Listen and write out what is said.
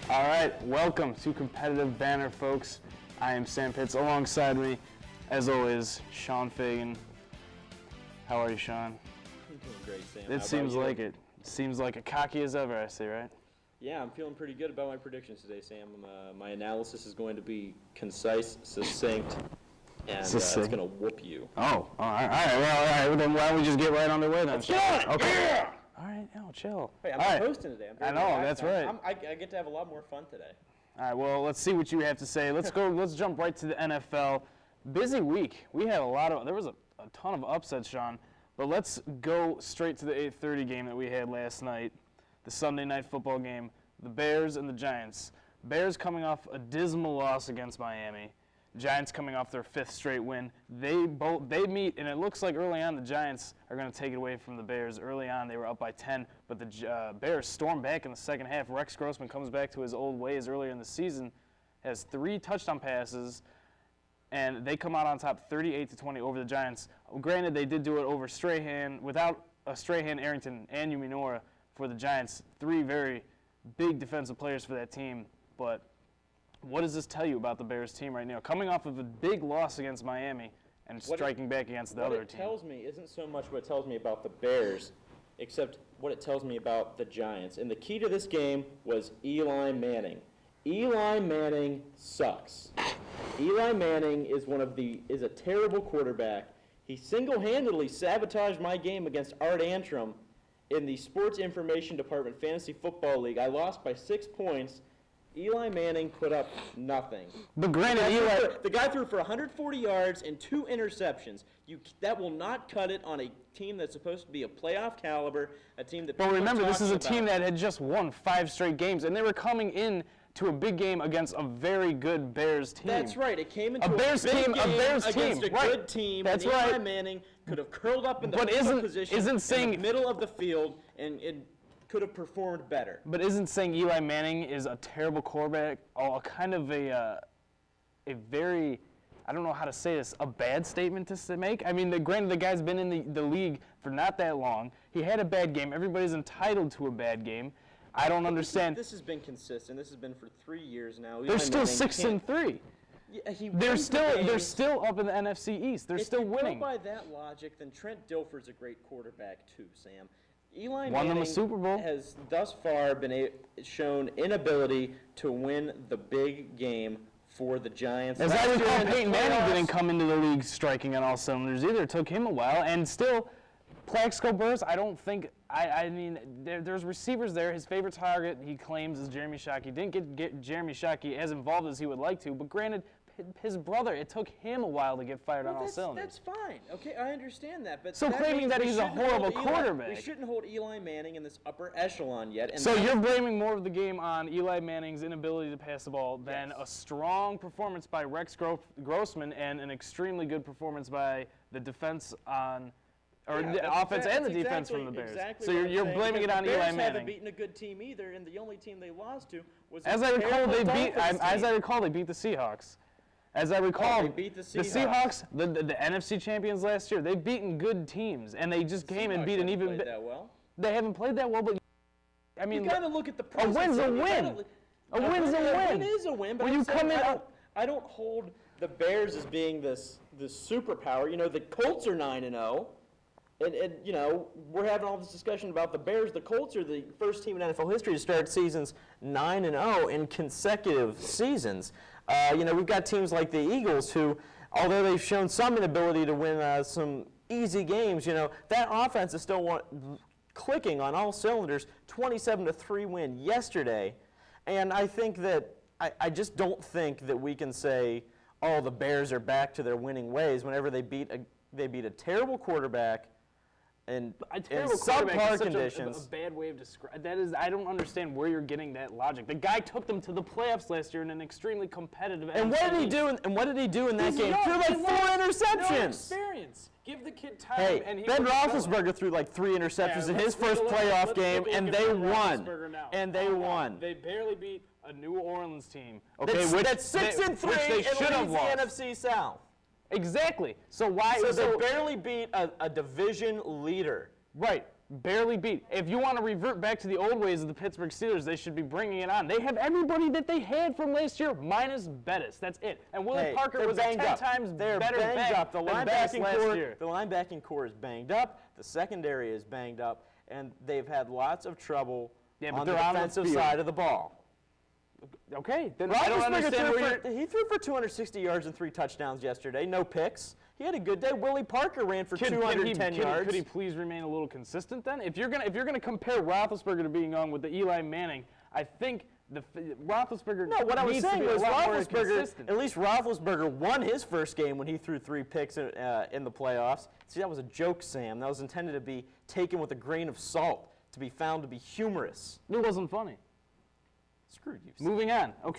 All right, welcome to Competitive Banter, folks. I am Sam Pitts. Alongside me, as always, Sean Fagan. How are you, Sean? I'm doing great, Sam. It seems like it. Seems like a cocky as ever, I see, right? Yeah, I'm feeling pretty good about my predictions today, Sam. My analysis is going to be concise, succinct, and it's going to whoop you. Oh, all right. Well, then why don't we just get right underway then? Let's get it! Okay. Yeah! All right, no, chill. Hey, I'm hosting today. I'm I know, that's right. I get to have a lot more fun today. All right, well, let's see what you have to say. Let's go. Let's jump right to the NFL. Busy week. We had there was a ton of upsets, Sean. But let's go straight to the 8:30 game that we had last night, the Sunday night football game, the Bears and the Giants. Bears coming off a dismal loss against Miami. Giants coming off their 5th straight win. They meet, and it looks like early on the Giants are going to take it away from the Bears. Early on they were up by 10, but the Bears storm back in the second half. Rex Grossman comes back to his old ways earlier in the season, has 3 touchdown passes, and they come out on top 38-20 over the Giants. Granted, they did do it over Strahan, without Strahan, Arrington, and Uminora for the Giants. 3 very big defensive players for that team, but what does this tell you about the Bears team right now? Coming off of a big loss against Miami and striking back against the other team. What it tells me isn't so much what it tells me about the Bears, except what it tells me about the Giants. And the key to this game was Eli Manning. Eli Manning sucks. Eli Manning is a terrible quarterback. He single-handedly sabotaged my game against Art Antrim in the Sports Information Department Fantasy Football League. I lost by 6 points. Eli Manning put up nothing. But granted, the guy threw for 140 yards and 2 interceptions. That will not cut it on a team that's supposed to be a playoff caliber, a team that. But remember, this is a team that had just won 5 straight games, and they were coming in to a big game against a very good Bears team. That's right. It came into a Bears team against a good team. That's and right. Eli Manning could have curled up in the position in the middle of the field and could have performed better. But isn't saying Eli Manning is a terrible quarterback kind of a very, I don't know how to say this, a bad statement to make? I mean, granted, the guy's been in the league for not that long. He had a bad game. Everybody's entitled to a bad game. I don't understand. This has been consistent. This has been for 3 years now. They're still 6-3. Yeah, they're still up in the NFC East. They're still winning. If you go by that logic, then Trent Dilfer's a great quarterback too, Sam. Eli Won them a Manning Super Bowl. has thus far been shown inability to win the big game for the Giants. As I recall, Peyton Manning didn't come into the league striking on all cylinders either. It took him a while, and still, Plaxico Burress, I don't think. I mean, there's receivers there. His favorite target, he claims, is Jeremy Shockey. Didn't get Jeremy Shockey as involved as he would like to, but granted, his brother, it took him a while to get fired on all cylinders. That's fine. Okay, I understand that. But so claiming that he's a horrible quarterback. We shouldn't hold Eli Manning in this upper echelon yet. And so you're blaming more of the game on Eli Manning's inability to pass the ball than a strong performance by Rex Grossman and an extremely good performance by the defense the offense and the defense from the Bears. Exactly so you're blaming it on Eli Manning. The Bears haven't beaten a good team either, and the only team they lost to was As I recall, they beat the Seahawks. As I recall, they beat the Seahawks, the NFC champions last year, they've beaten good teams, and they just came and beat an even better. They haven't played that well, but I mean, you got to look at the a win's a win. A win's a win. A win is a win, but when you come in, I don't hold the Bears as being this superpower. You know, the Colts are 9-0. And you know, we're having all this discussion about the Bears. The Colts are the first team in NFL history to start seasons 9-0 in consecutive seasons. You know, we've got teams like the Eagles who, although they've shown some inability to win some easy games, you know, that offense is still clicking on all cylinders. 27-3 win yesterday. And I think that, I just don't think that we can say, oh, the Bears are back to their winning ways whenever they beat a terrible quarterback in subpar conditions. A bad way of describing that is. I don't understand where you're getting that logic. The guy took them to the playoffs last year in an extremely competitive. And what did he do? And what did he do in that game? Threw like 4 interceptions. No experience. Give the kid time. Hey, and Ben Roethlisberger threw like 3 interceptions in his first playoff game, and they won. And they won. They barely beat a New Orleans team. Okay, that's 6-3 and leads the NFC South. Exactly. So why? So they barely beat a division leader. Right. barely beat. If you want to revert back to the old ways of the Pittsburgh Steelers, they should be bringing it on. They have everybody that they had from last year, minus Bettis. That's it. And Willie Parker was 10 times better back The than Bettis last year. The linebacking core is banged up. The secondary is banged up, and they've had lots of trouble on the defensive side of the ball. Okay, then I don't understand where you're... He threw for 260 yards and 3 touchdowns yesterday, no picks. He had a good day. Willie Parker ran for 210 yards. Could he please remain a little consistent then? If you're gonna compare Roethlisberger to being young with the Eli Manning, I think the Roethlisberger No, what I was needs to saying be a was lot more Roethlisberger, consistent. at least Roethlisberger won his first game when he threw 3 picks in the playoffs. See, that was a joke, Sam. That was intended to be taken with a grain of salt, to be found to be humorous. It wasn't funny. Screw you, Sam. Moving on. Okay.